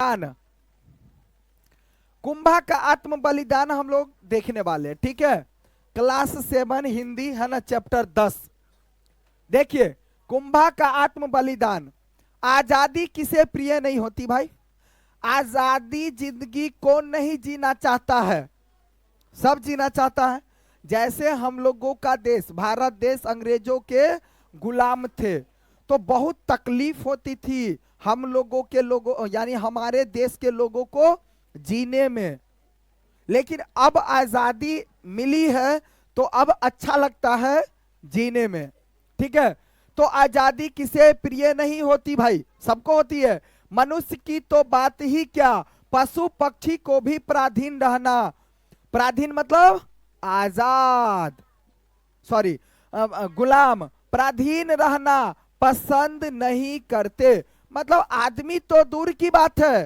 बलिदान, कुंभा का आत्म बलिदान हम लोग देखने वाले हैं, ठीक है। क्लास 7 हिंदी है ना, चैप्टर 10। देखिए, कुंभा का आत्म बलिदान। आजादी किसे प्रिय नहीं होती भाई? आजादी जिंदगी कौन नहीं जीना चाहता है? सब जीना चाहता है। जैसे हम लोगों का देश भारत देश अंग्रेजों के गुलाम थे, तो बहुत तकलीफ होती थी हम लोगों के लोगों यानी हमारे देश के लोगों को जीने में। लेकिन अब आजादी मिली है तो अब अच्छा लगता है जीने में, ठीक है। तो आजादी किसे प्रिय नहीं होती भाई? सबको होती है। मनुष्य की तो बात ही क्या, पशु पक्षी को भी पराधीन रहना, पराधीन मतलब आजाद, सॉरी गुलाम, पराधीन रहना पसंद नहीं करते। मतलब आदमी तो दूर की बात है,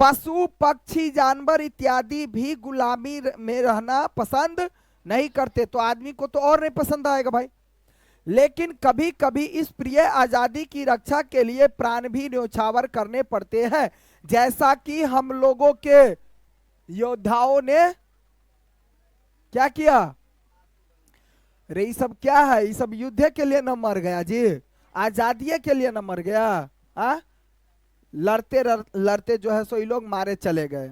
पशु पक्षी जानवर इत्यादि भी गुलामी में रहना पसंद नहीं करते। तो आदमी को तो और नहीं पसंद आएगा भाई। लेकिन कभी कभी इस प्रिय आजादी की रक्षा के लिए प्राण भी न्यौछावर करने पड़ते हैं, जैसा कि हम लोगों के योद्धाओं ने क्या किया। अरे ये सब क्या है? ये सब युद्ध के लिए न मर गया जी, आजादी के लिए न मर गया। लड़ते लड़ते जो है सो ये लोग मारे चले गए,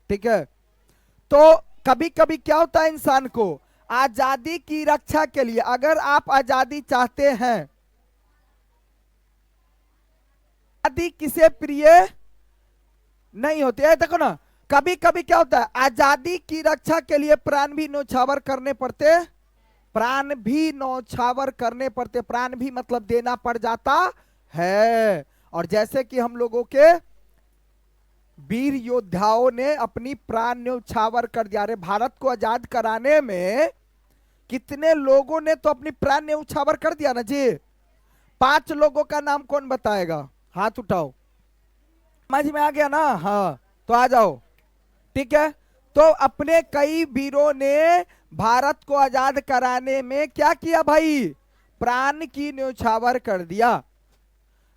ठीक है। तो कभी कभी क्या होता है इंसान को, आजादी की रक्षा के लिए, अगर आप आजादी चाहते हैं, आजादी किसे प्रिय नहीं होती है? देखो ना, कभी कभी क्या होता है, आजादी की रक्षा के लिए प्राण भी न्यौछावर करने पड़ते, प्राण भी न्यौछावर करने पड़ते, प्राण भी मतलब देना पड़ जाता है। और जैसे कि हम लोगों के वीर योद्धाओं ने अपनी प्राण न्यौछावर कर दिया। अरे भारत को आजाद कराने में कितने लोगों ने तो अपनी प्राण न्यौछावर कर दिया ना जी। 5 लोगों का नाम कौन बताएगा? हाथ उठाओ। समझ में आ गया ना? हाँ तो आ जाओ, ठीक है। तो अपने कई वीरों ने भारत को आजाद कराने में क्या किया भाई? प्राण की न्यौछावर कर दिया।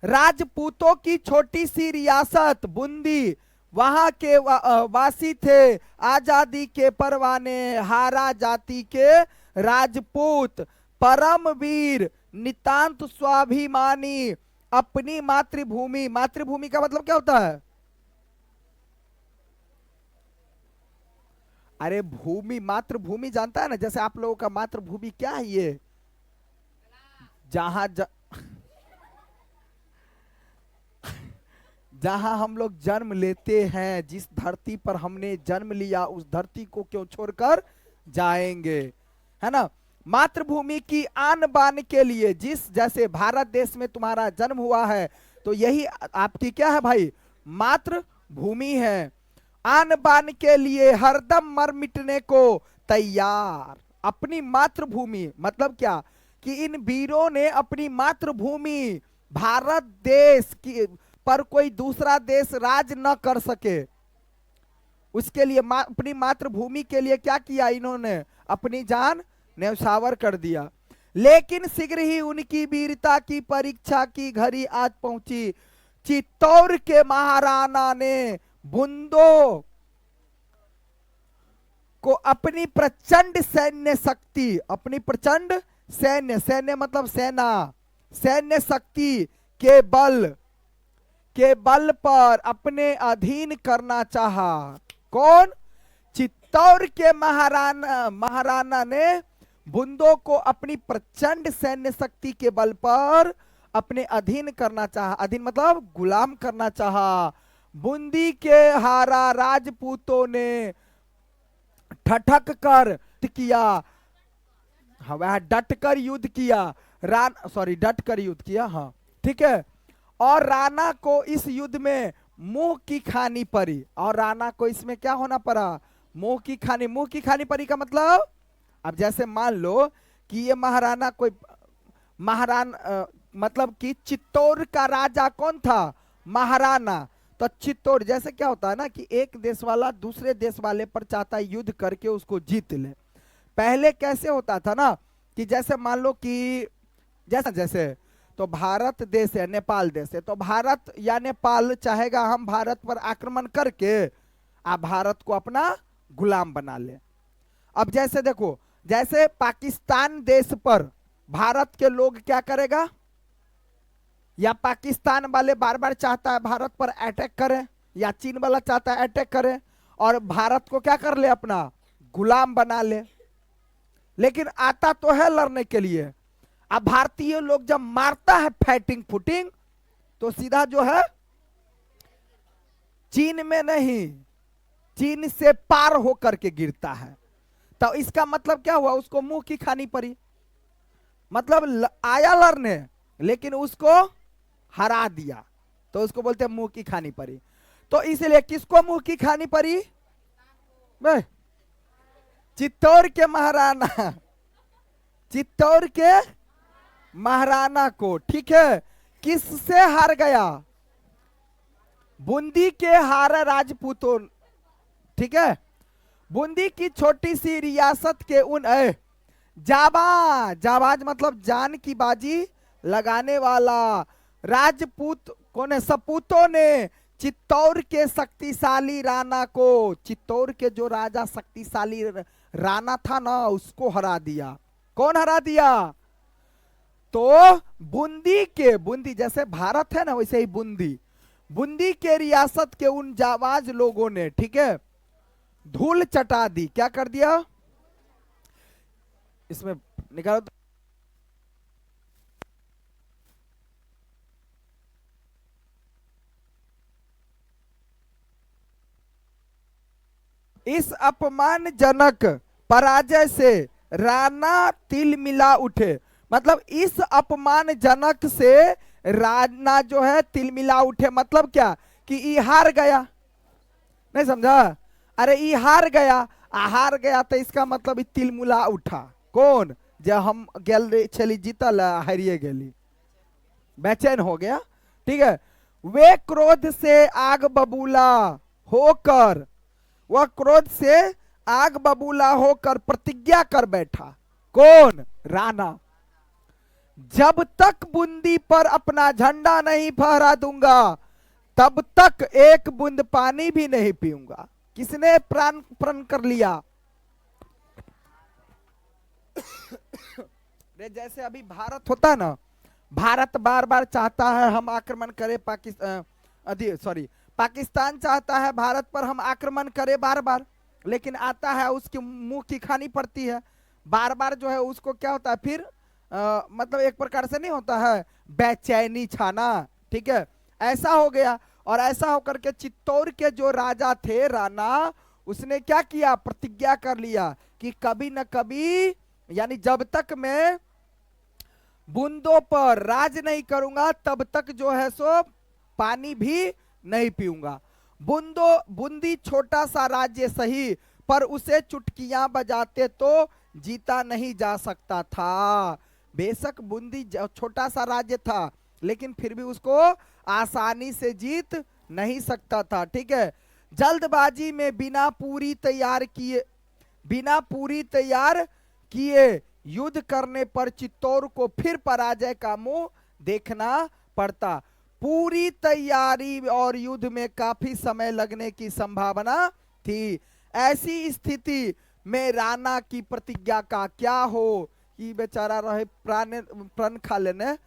राजपूतों की छोटी सी रियासत बूंदी, वहां के वासी थे आजादी के परवाने, हारा जाति के राजपूत, परम वीर, नितांत स्वाभिमानी, अपनी मातृभूमि। मातृभूमि का मतलब क्या होता है? अरे भूमि, मातृभूमि जानता है ना? जैसे आप लोगों का मातृभूमि क्या है? ये जहां जहां हम लोग जन्म लेते हैं, जिस धरती पर हमने जन्म लिया, उस धरती को क्यों छोड़कर जाएंगे, है ना। मातृभूमि की आन बान के लिए, जिस जैसे भारत देश में तुम्हारा जन्म हुआ है, तो यही आपकी क्या है भाई? मातृभूमि है। आन बान के लिए हरदम मर मिटने को तैयार। अपनी मातृभूमि मतलब क्या कि इन वीरों ने अपनी मातृभूमि भारत देश की पर कोई दूसरा देश राज न कर सके, उसके लिए अपनी मातृभूमि के लिए क्या किया इन्होंने? अपनी जान न्यौछावर कर दिया। लेकिन शीघ्र ही उनकी वीरता की परीक्षा की घड़ी आज पहुंची। चित्तौड़ के महाराणा ने बूंदों को अपनी प्रचंड सैन्य शक्ति, अपनी प्रचंड सैन्य, सैन्य मतलब सेना, सैन्य शक्ति के बल पर अपने अधीन करना चाहा। कौन? चित्तौड़ के महाराणा ने बूंदों को अपनी प्रचंड सैन्य शक्ति के बल पर अपने अधीन करना चाहा। अधीन मतलब गुलाम करना चाहा। बूंदी के हारा राजपूतों ने ठठक कर किया, वह डट कर युद्ध किया, डट कर युद्ध किया, हाँ ठीक है। और राणा को इस युद्ध में मुंह की खानी पड़ी। और राणा को इसमें क्या होना पड़ा? मुंह की खानी। मुंह की खानी पड़ी का मतलब, अब जैसे मान लो कि ये महाराणा कोई मतलब कि चित्तौड़ का राजा कौन था? महाराणा। तो चित्तौड़ जैसे क्या होता है ना कि एक देश वाला दूसरे देश वाले पर चाहता है युद्ध करके उसको जीत ले। पहले कैसे होता था ना कि जैसे मान लो कि जैसे तो भारत देश है, नेपाल देश है, तो भारत या नेपाल चाहेगा हम भारत पर आक्रमण करके आप भारत को अपना गुलाम बना ले। अब जैसे देखो, जैसे पाकिस्तान देश पर भारत के लोग क्या करेगा, या पाकिस्तान वाले बार बार चाहता है भारत पर अटैक करे, या चीन वाला चाहता है अटैक करे और भारत को क्या कर ले, अपना गुलाम बना ले। लेकिन आता तो है लड़ने के लिए। अब भारतीय लोग जब मारता है फाइटिंग फुटिंग, तो सीधा जो है चीन में नहीं, चीन से पार होकर के गिरता है। तो इसका मतलब क्या हुआ, उसको मुंह की खानी पड़ी। मतलब आया लड़ने लेकिन उसको हरा दिया, तो उसको बोलते हैं मुंह की खानी पड़ी। तो इसलिए किसको मुंह की खानी पड़ी, चित्तौड़ के महाराणा, चित्तौड़ के महाराणा को, ठीक है। किससे हार गया, बूंदी के हारे राजपूतों, ठीक है। बूंदी की छोटी सी रियासत के उन जाबाज मतलब जान की बाजी लगाने वाला राजपूत कौन है, सपूतों ने चित्तौड़ के शक्तिशाली राणा को, चित्तौड़ के जो राजा शक्तिशाली राणा था ना, उसको हरा दिया। कौन हरा दिया, तो बूंदी जैसे भारत है ना वैसे ही बूंदी के रियासत के उन जाबाज लोगों ने, ठीक है, धूल चटा दी। क्या कर दिया, इसमें निकालो तो। इस अपमानजनक पराजय से राणा तिलमिला उठे। मतलब इस अपमानजनक से राणा जो है तिलमिला उठे। मतलब क्या कि ई हार गया, नहीं समझा, अरे ई हार गया तो इसका मतलब ई तिलमुला उठा। कौन, जब हम गेल चली जीतल हारिए गेली, बेचैन हो गया, ठीक है। वे क्रोध से आग बबूला होकर, वह क्रोध से आग बबूला होकर प्रतिज्ञा कर बैठा। कौन, राणा, जब तक बूंदी पर अपना झंडा नहीं फहरा दूंगा तब तक एक बूंद पानी भी नहीं पीऊंगा। किसने प्रण कर लिया, जैसे अभी भारत होता ना, भारत बार बार चाहता है हम आक्रमण करें पाकिस्तान चाहता है भारत पर हम आक्रमण करें बार बार, लेकिन आता है उसके मुंह की खानी पड़ती है बार बार, जो है उसको क्या होता है फिर मतलब एक प्रकार से नहीं होता है बेचैनी छाना, ठीक है, ऐसा हो गया। और ऐसा होकर के चित्तौड़ के जो राजा थे राणा, उसने क्या किया, प्रतिज्ञा कर लिया कि कभी न कभी, यानी जब तक मैं बूंदों पर राज नहीं करूंगा तब तक जो है सो पानी भी नहीं पीऊंगा। बूंदी छोटा सा राज्य सही, पर उसे चुटकियां बजाते तो जीता नहीं जा सकता था। बेशक बूंदी छोटा सा राज्य था, लेकिन फिर भी उसको आसानी से जीत नहीं सकता था, ठीक है। जल्दबाजी में बिना पूरी तैयार किए युद्ध करने पर चित्तौड़ को फिर पराजय का मुंह देखना पड़ता। पूरी तैयारी और युद्ध में काफी समय लगने की संभावना थी। ऐसी स्थिति में राणा की प्रतिज्ञा का क्या हो कि बेचारा रहे प्राण खा लेने,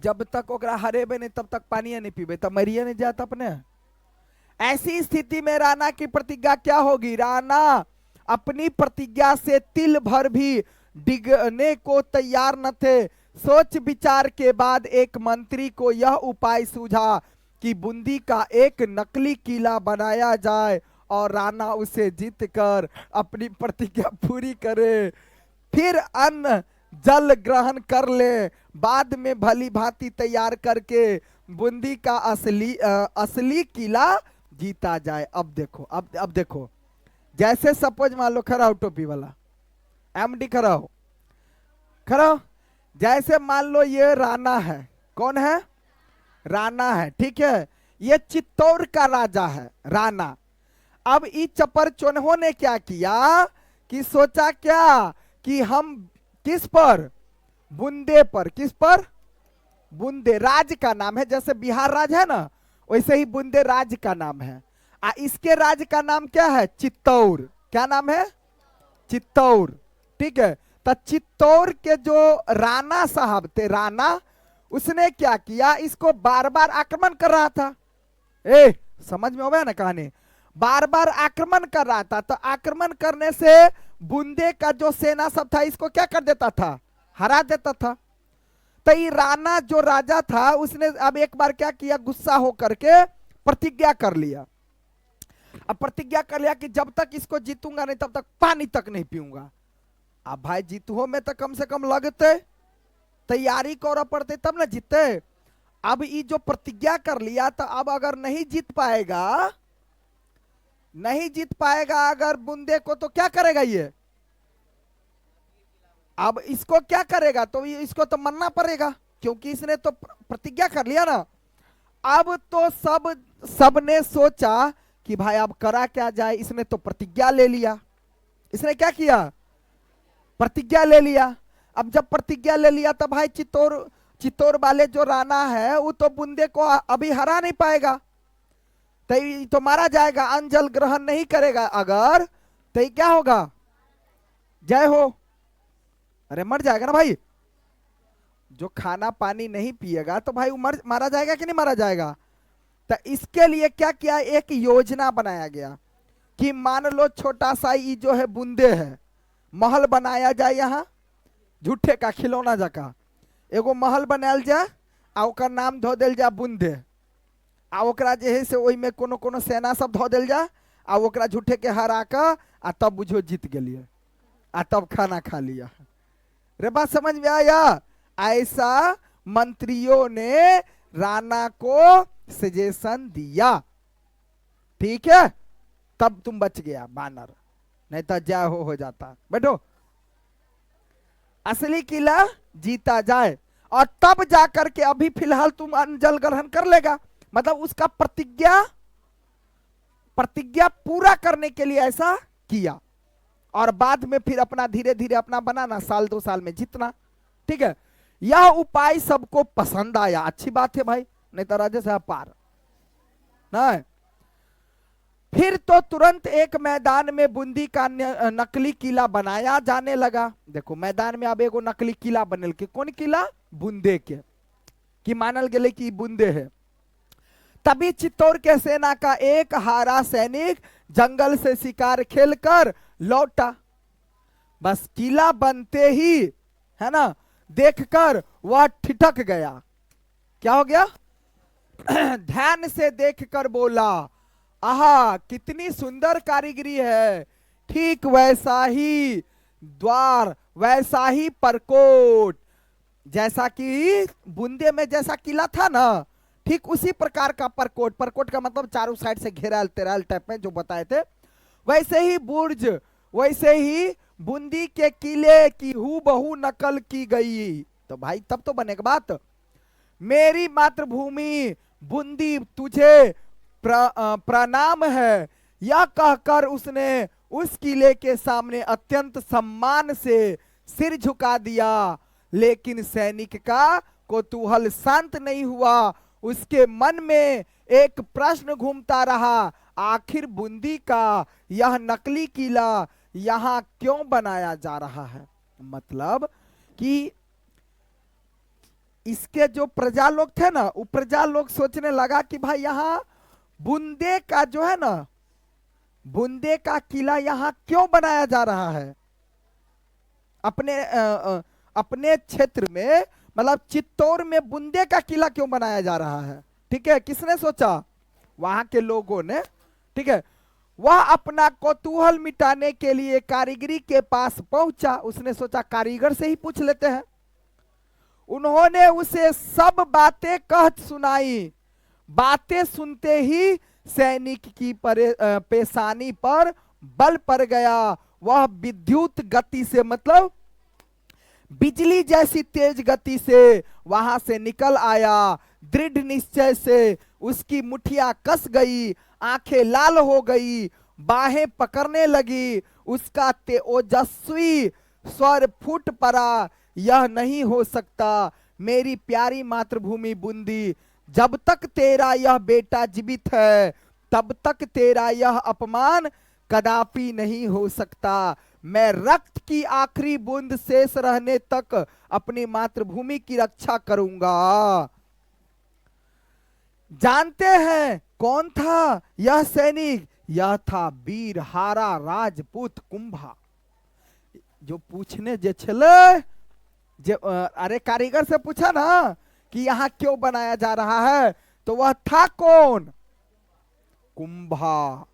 जब तक ओकरा हरेबे नहीं तब तक पानी नहीं पीबे तब मरिए नहीं जाता अपने। ऐसी स्थिति में राणा की प्रतिज्ञा क्या होगी, राणा अपनी प्रतिज्ञा से तिल भर भी डिगने को तैयार न थे। सोच विचार के बाद एक मंत्री को यह उपाय सूझा कि बूंदी का एक नकली किला बनाया जाए और राणा उसे जीतकर अपनी प्रतिज्ञा पूरी करे, फिर अन्न जल ग्रहण कर ले, बाद में भली भांति तैयार करके बूंदी का असली किला जीता जाए। अब देखो जैसे सपोज मान लो, खड़ा हो टोपी वाला एमडी, खड़ा हो, जैसे मान लो ये राणा है, कौन है, राणा है, ठीक है, ये चित्तौड़ का राजा है राणा। अब इस चपर चोन्हों ने क्या किया कि सोचा क्या कि हम किस पर, बुंदे पर। किस पर? बुंदे राज का नाम है, जैसे बिहार राज है ना, वैसे ही बुंदे राज का नाम है। इसके राज का नाम क्या है? चित्तौर। क्या नाम है? चित्तौर। ठीक है, तो चित्तौर के जो राणा साहब थे, राणा, उसने क्या किया, इसको बार बार आक्रमण कर रहा था। समझ में हो गया ना कहानी? बार बार आक्रमण कर रहा था, तो आक्रमण करने से बुंदे का जो सेना सब था इसको क्या कर देता था? हरा देता था। तो ये राणा जो राजा था उसने अब एक बार क्या किया, गुस्सा होकर के प्रतिज्ञा कर लिया। अब प्रतिज्ञा कर लिया कि जब तक इसको जीतूंगा नहीं तब तक पानी तक नहीं पीऊंगा। अब भाई जीतहो में तो कम से कम लगते, तैयारी कर पड़ते तब ना जीतते। अब ये जो प्रतिज्ञा कर लिया, तो अब अगर नहीं जीत पाएगा, नहीं जीत पाएगा अगर बुंदे को, तो क्या करेगा ये? अब इसको क्या करेगा? तो इसको तो मरना पड़ेगा, क्योंकि इसने तो प्रतिज्ञा कर लिया ना। अब तो सबने सोचा कि भाई अब करा क्या जाए, इसने तो प्रतिज्ञा ले लिया। इसने क्या किया? प्रतिज्ञा ले लिया। अब जब प्रतिज्ञा ले लिया तो भाई चित्तौर वाले जो राणा है वो तो बुंदे को अभी हरा नहीं पाएगा, तो मारा जाएगा, अन्न जल ग्रहण नहीं करेगा अगर, तो क्या होगा? जय हो। अरे मर जाएगा ना भाई। जो खाना पानी नहीं पिएगा तो भाई मारा जाएगा कि नहीं मारा जाएगा? तो इसके लिए क्या किया, एक योजना बनाया गया कि मान लो छोटा सा ये जो है बुंदे है, महल बनाया जाए, यहाँ झूठे का खिलौना जका एगो महल बनायल जाए, आ ओकर नाम धो दिल जाए बुंदे। आ ओकरा जे है से ओहि में कोनो कोनो सेना सब धो दिल जाए, आ ओकरा झूठे के हरा कर आ तब बुझो जीत गलिए, आ तब खाना खा लिया। रे बात समझ में आया? ऐसा मंत्रियों ने राणा को सजेशन दिया, ठीक है, तब तुम बच गया बानर, नहीं तो जय हो जाता। बैठो, असली किला जीता जाए और तब जाकर के, अभी फिलहाल तुम अन्न जल ग्रहण कर लेगा, मतलब उसका प्रतिज्ञा पूरा करने के लिए ऐसा किया, और बाद में फिर अपना धीरे धीरे अपना बनाना, साल 2 साल में जीतना। ठीक है, यह उपाय सबको पसंद आया, अच्छी बात है भाई, नहीं तो राजे साहब पार नहीं। फिर तो तुरंत एक मैदान में बूंदी का नकली किला बनाया जाने लगा। देखो मैदान में अब एगो नकली किला बनल के, कौन किला? बूंदे के, कि मानल गए कि बूंदे है। तभी चित्तौर के सेना का एक हारा सैनिक जंगल से शिकार खेलकर लौटा। बस किला बनते ही, है ना, देखकर वह ठिठक गया। क्या हो गया? ध्यान से देखकर बोला, आहा कितनी सुंदर कारीगरी है, ठीक वैसा ही द्वार, वैसा ही परकोट, जैसा कि बूंदे में जैसा किला था ना, ठीक उसी प्रकार का परकोट। परकोट का मतलब चारों साइड से घेराल तेराल टाइप में जो बताए थे, वैसे ही बुर्ज, वैसे ही बूंदी के किले की हूबहू नकल की गई। तो भाई तब तो बनेगा बात। मेरी मातृभूमि बूंदी तुझे प्रणाम है, यह कहकर उसने उस किले के सामने अत्यंत सम्मान से सिर झुका दिया। लेकिन सैनिक का कौतूहल शांत नहीं हुआ, उसके मन में एक प्रश्न घूमता रहा, आखिर बूंदी का यह नकली किला यहां क्यों बनाया जा रहा है? मतलब कि इसके जो प्रजा लोग थे ना, वो प्रजा लोग सोचने लगा कि भाई यहां बूंदे का जो है ना, बूंदे का किला यहां क्यों बनाया जा रहा है? अपने क्षेत्र में, मतलब चित्तौर में बूंदे का किला क्यों बनाया जा रहा है? ठीक है, किसने सोचा? वहां के लोगों ने। ठीक है, वह अपना कौतूहल मिटाने के लिए कारीगरी के पास पहुंचा। उसने सोचा कारीगर से ही पूछ लेते हैं। उन्होंने उसे सब बातें कह सुनाई। बातें सुनते ही सैनिक की पेशानी पर बल पड़ गया। वह विद्युत गति से, मतलब बिजली जैसी तेज गति से वहां से निकल आया। दृढ़ निश्चय से उसकी मुठिया कस गई, आंखें लाल हो गई, बाहें पकड़ने लगी। उसका तेजस्वी स्वर फूट पड़ा, यह नहीं हो सकता। मेरी प्यारी मातृभूमि बूंदी, जब तक तेरा यह बेटा जीवित है तब तक तेरा यह अपमान कदापि नहीं हो सकता। मैं रक्त की आखिरी बूंद शेष रहने तक अपनी मातृभूमि की रक्षा करूंगा। जानते हैं कौन था यह सैनिक? यह था वीर हारा राजपूत कुंभा। जो पूछने जे छले, जो अरे कारीगर से पूछा ना कि यहाँ क्यों बनाया जा रहा है, तो वह था कौन? कुंभा।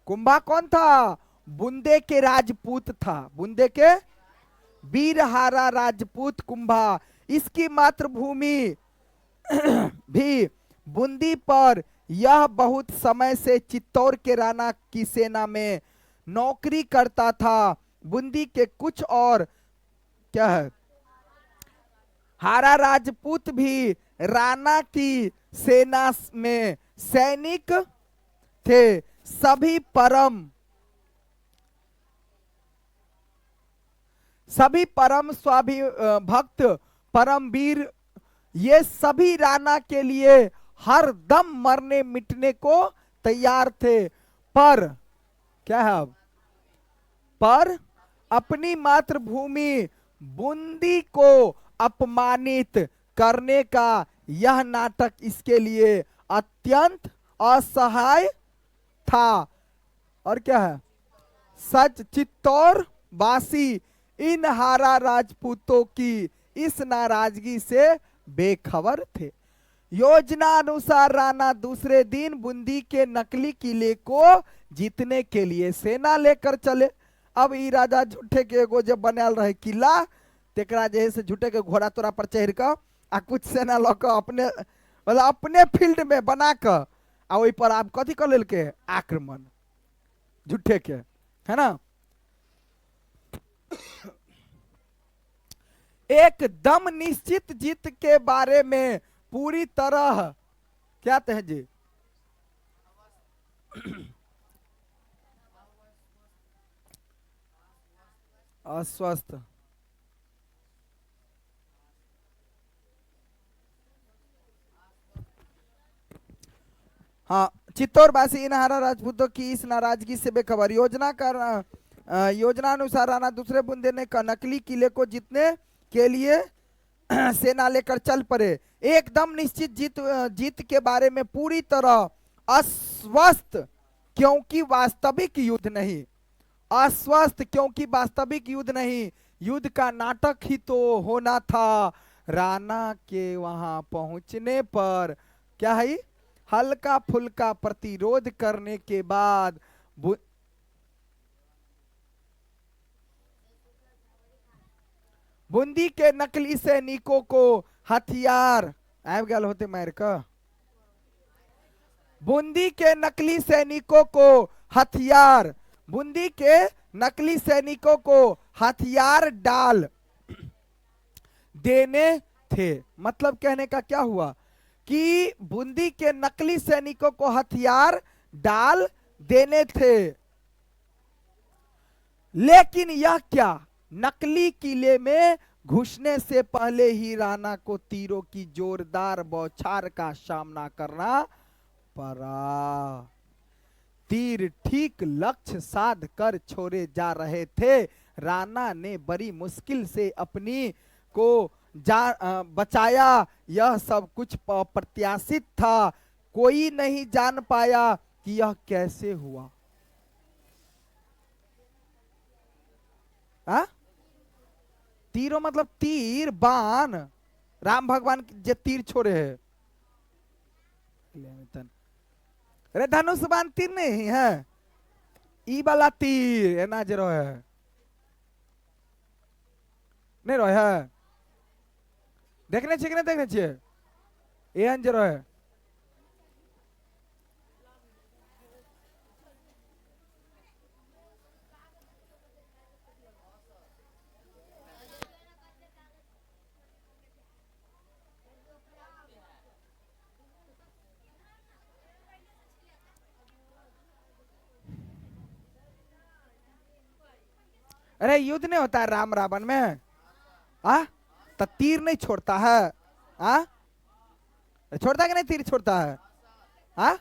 कुंभा कौन था? बुंदे के राजपूत था, बुंदे के वीरहारा राजपूत कुंभा। इसकी मातृभूमि भी बूंदी पर यह बहुत समय से चित्तौड़ के राणा की सेना में नौकरी करता था। बूंदी के कुछ और क्या है, हारा राजपूत भी राणा की सेना में सैनिक थे। सभी परम स्वाभि भक्त परम वीर, ये सभी राणा के लिए हर दम मरने मिटने को तैयार थे। पर क्या है अब, पर अपनी मातृभूमि बूंदी को अपमानित करने का यह नाटक इसके लिए अत्यंत असहाय था। और क्या है, सच चित्तौड़ वासी इन हारा राजपूतों की इस नाराजगी से बेखबर थे। योजना अनुसार राणा दूसरे दिन बूंदी के नकली किले को जीतने के लिए सेना लेकर चले। अब ई राजा झूठे के एगो जब बनाल रहे किला, तेकरा जे से झूठे के घोड़ा तोड़ा पर चढ़ कर आ कुछ सेना लक अपने मतलब अपने फील्ड में बना कर आ वही पर आप कथी कर लेल के आक्रमण झूठे के, है ना। एकदम निश्चित जीत के बारे में पूरी तरह क्या कहें जी, अस्वस्थ। हाँ, चित्तौड़वासी इन हारा राजपूतों की इस नाराजगी से बेखबर। योजना अनुसार राणा दूसरे बुंदे ने नकली किले को जीतने के लिए सेना लेकर चल पड़े। एकदम निश्चित जीत के बारे में पूरी तरह अस्वस्थ, क्योंकि वास्तविक युद्ध नहीं, अस्वस्थ क्योंकि वास्तविक युद्ध नहीं, युद्ध का नाटक ही तो होना था। राणा के वहां पहुंचने पर क्या है, हल्का फुल्का प्रतिरोध करने के बाद बूंदी के नकली सैनिकों को हथियार आब गल होते मार का, बूंदी के नकली सैनिकों को हथियार, बूंदी के नकली सैनिकों को हथियार डाल देने थे। मतलब कहने का क्या हुआ कि बूंदी के नकली सैनिकों को हथियार डाल देने थे। लेकिन यह क्या, नकली किले में घुसने से पहले ही राणा को तीरों की जोरदार बौछार का सामना करना पड़ा। तीर ठीक लक्ष्य साध कर छोड़े जा रहे थे। राणा ने बड़ी मुश्किल से अपनी को बचाया। यह सब कुछ अप्रत्याशित था, कोई नहीं जान पाया कि यह कैसे हुआ। हा? तीरों मतलब तीर बाण, राम भगवान जे तीर छोड़े है। अरे धनुष बाण तीर नहीं है, ई वाला तीर एना जे रहे है नहीं रहे है, देखने चाहिए कि नहीं देखने चाहिए, एहन जे रहे। अरे युद्ध नहीं होता है राम रावण में, आ तो तीर नहीं छोड़ता है। आ छोड़ता है कि नहीं तीर छोड़ता है। आ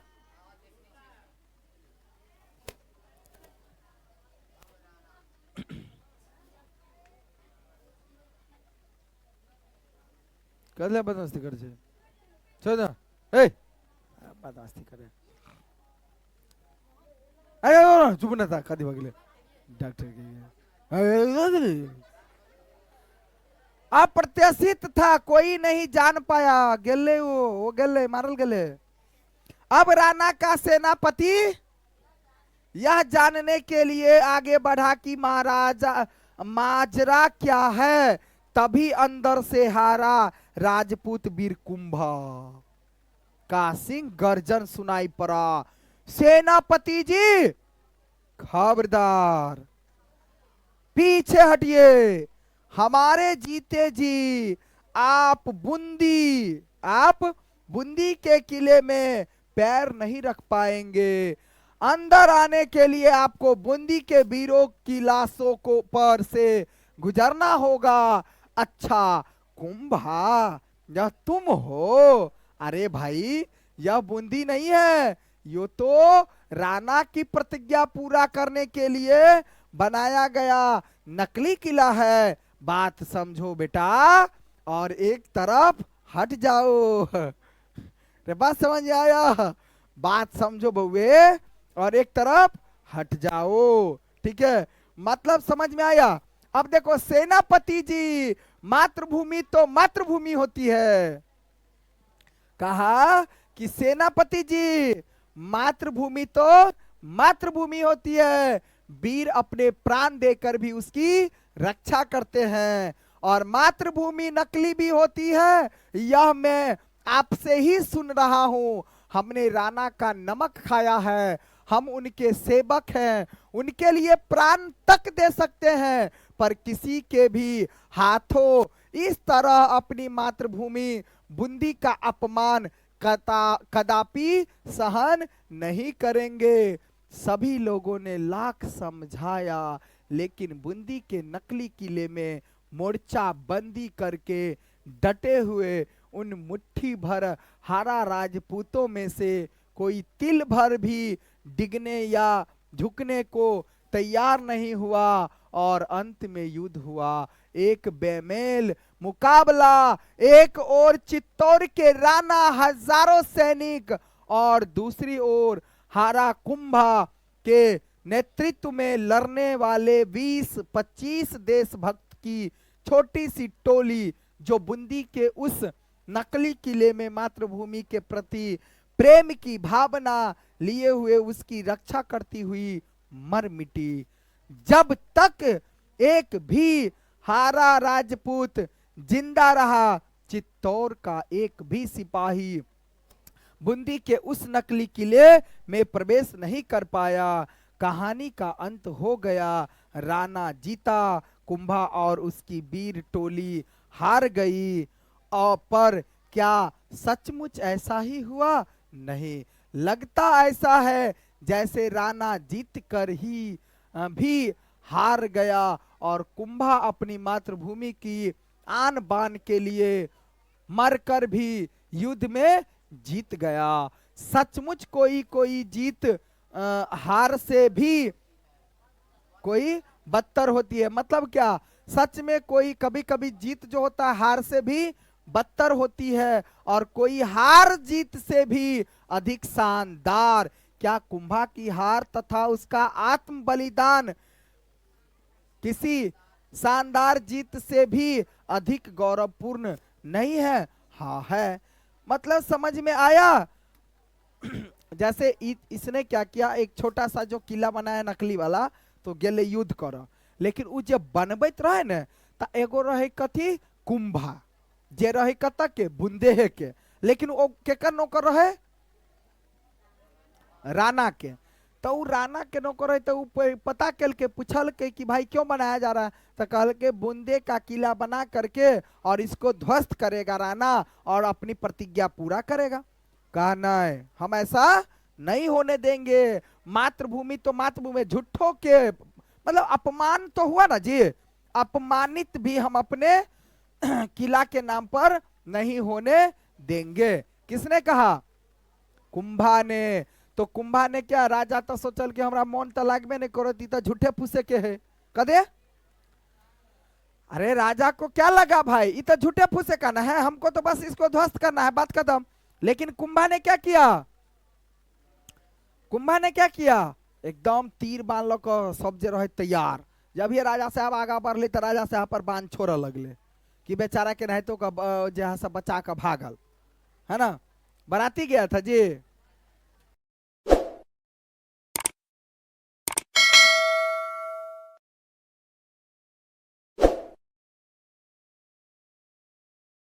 कर ले बदमाशी कर छे छोड़ दो। ए बदमाशी करे अरे चुप ना था कदी बगले डॉक्टर के अप्रत्याशित था कोई नहीं जान पाया गेले वो गेले मारल गेले। अब राणा का सेनापति यह जानने के लिए आगे बढ़ा कि महाराजा माजरा क्या है तभी अंदर से हारा राजपूत वीर कुंभा का सिंह गर्जन सुनाई पड़ा। सेनापति जी खबरदार पीछे हटिए हमारे जीते जी आप बूंदी के किले में पैर नहीं रख पाएंगे। अंदर आने के लिए आपको बूंदी के वीरों की लाशों को पर से गुजरना होगा। अच्छा कुंभा यह तुम हो। अरे भाई यह बूंदी नहीं है यो तो राणा की प्रतिज्ञा पूरा करने के लिए बनाया गया नकली किला है। बात समझो बेटा और एक तरफ हट जाओ। रे बात समझ आया। बात समझो बउए और एक तरफ हट जाओ। ठीक है मतलब समझ में आया। अब देखो सेनापति जी मातृभूमि तो मातृभूमि होती है। कहा कि सेनापति जी मातृभूमि तो मातृभूमि होती है। वीर अपने प्राण देकर भी उसकी रक्षा करते हैं और मातृभूमि नकली भी होती है। यह मैं आपसे ही सुन रहा हूं। हमने राणा का नमक खाया है। हम उनके सेवक हैं उनके लिए प्राण तक दे सकते हैं पर किसी के भी हाथों इस तरह अपनी मातृभूमि बूंदी का अपमान कदापि सहन नहीं करेंगे। सभी लोगों ने लाख समझाया लेकिन बूंदी के नकली किले में मोर्चा बंदी करके डटे हुए उन मुट्ठी भर हारा राजपूतों में से कोई तिल भर भी डिगने या झुकने को तैयार नहीं हुआ और अंत में युद्ध हुआ। एक बेमेल मुकाबला। एक ओर चित्तौड़ के राणा हजारों सैनिक और दूसरी ओर हारा कुंभा के नेतृत्व में लड़ने वाले 20-25 देशभक्त की छोटी सी टोली जो बूंदी के उस नकली किले में मातृभूमि के प्रति प्रेम की भावना लिए हुए उसकी रक्षा करती हुई मर मिटी। जब तक एक भी हारा राजपूत जिंदा रहा चित्तौड़ का एक भी सिपाही बूंदी के उस नकली किले में प्रवेश नहीं कर पाया। कहानी का अंत हो गया। राणा जीता कुंभा और उसकी वीर टोली हार गई। और पर क्या सचमुच ऐसा ही हुआ? नहीं, लगता ऐसा है जैसे राणा जीत कर ही भी हार गया और कुंभा अपनी मातृभूमि की आन बान के लिए मरकर भी युद्ध में जीत गया। सचमुच कोई जीत हार से भी कोई बदतर होती है। मतलब क्या? सच में कोई कभी कभी जीत जो होता है हार से भी बदतर होती है और कोई हार जीत से भी अधिक शानदार। क्या कुंभा की हार तथा उसका आत्म बलिदान किसी शानदार जीत से भी अधिक गौरवपूर्ण नहीं है? हाँ है। मतलब समझ में आया। जैसे इसने क्या किया, एक छोटा सा जो किला बनाया नकली वाला, तो गेले युद्ध कर, लेकिन उ जब बनबैत रहे न त एगो रहे कथी कुंभा जे रहे कत के बुंदेहे के, लेकिन वो केकर नौकर रहे? राणा के। तो उ राणा के नौकर रहे तो पता कल के पूछल के कि भाई क्यों बनाया जा रहा है? तो कहल के बूंदे का किला बना करके और इसको ध्वस्त करेगा राणा और अपनी प्रतिज्ञा पूरा करेगा। कहा नहीं, हम ऐसा नहीं होने देंगे। मातृभूमि तो मातृभूमि, झूठों के मतलब अपमान तो हुआ ना जी, अपमानित भी हम अपने किला के नाम पर नहीं होने देंगे। किसने कहा? कुंभा ने। तो कुंभा ने क्या, राजा तो सोचल कि हमरा मन तो लागबे नहीं करो, ती तो झूठे फूसे के है कदे। अरे राजा को क्या लगा भाई, ये तो झूठे फूसे का ना है, हमको तो बस इसको ध्वस्त करना है, बात खत्म। लेकिन कुंभा ने क्या किया? कुंभा ने क्या किया? एकदम तीर बांध लो को सब जे रहे तैयार। जब ये राजा साहब आगा बढ़ले तो राजा साहब पर बांध छोड़ लगले कि बेचारा के नहीं तो जहाँ से बचा का भागल, है ना। बराती गया था जी।